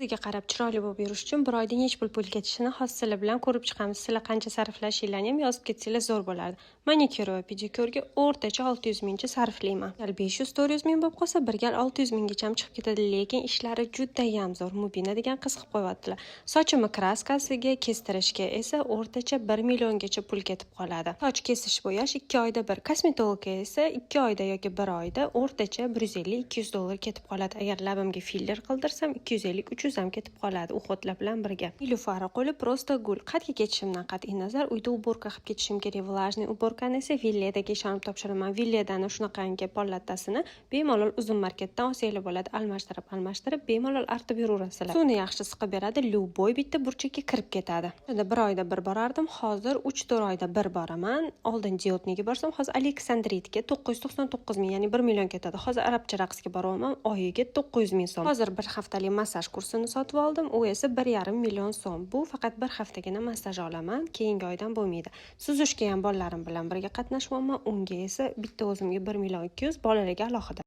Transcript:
Sizga qarab chiroyli bo'lib yurish uchun bir oyda necha pul ketishini hozir sizlar bilan ko'rib chiqamiz. Sizlar qancha sarflashinglarni ham yozib ketsanglar zo'r bo'ladi. Manikyur va pedikyurga o'rtacha 600 mingcha sarflayman. Gal 500-400 ming bo'lib qolsa, bir gal 600 minggacha ham chiqib ketadi, lekin ishlari juda ham zo'r. Mubina degan qiz qilib qo'yaptilar. Sochimni kraskasiga, kestirishga esa o'rtacha 1 milliongacha pul ketib qoladi. Soch kesish bo'yash 2 oyda bir, kosmetologga esa 2 oyda yoki 1 oyda o'rtacha 150-200 dollar ketib qoladi. Agar labimga filler qildirsam 250-300 ham ketib qoladi uxotlar bilan birga. Nilufari qo'li prosta gul. Qatga ketishimdan qat'iy nazar uyda uborka qilib ketishim kerak. Vlajniy uborkani esa Villedagi ishonib topshiraman. Villedani shunaqangi pollattasini bemalol uzun marketdan olsanglar bo'ladi. Almashtirib bemalol artib yuraverasizlar. Suvni yaxshi siqib beradi. Lyuboy bitta burchakka kirib ketadi. Endi bir oyda bir borardim, hozir 3-4 oyda bir boraman. Oldin diodniga borsam, hozir Aleksandritga 999 ming, ya'ni 1 million ketadi. Hozir arabcha raqsga boryapman, oyiga 900 ming so'm. Hozir bir haftalik massaj kursini sotib oldim, u esa 1,5 million so'm. Bu faqat bir haftagina massaj olaman, keyingi oydan bo'lmaydi. Suzishga ham bolalarim bilan birga qatnashmayman, unga esa bitta o'zimga 1 million 200, bolalarga alohida.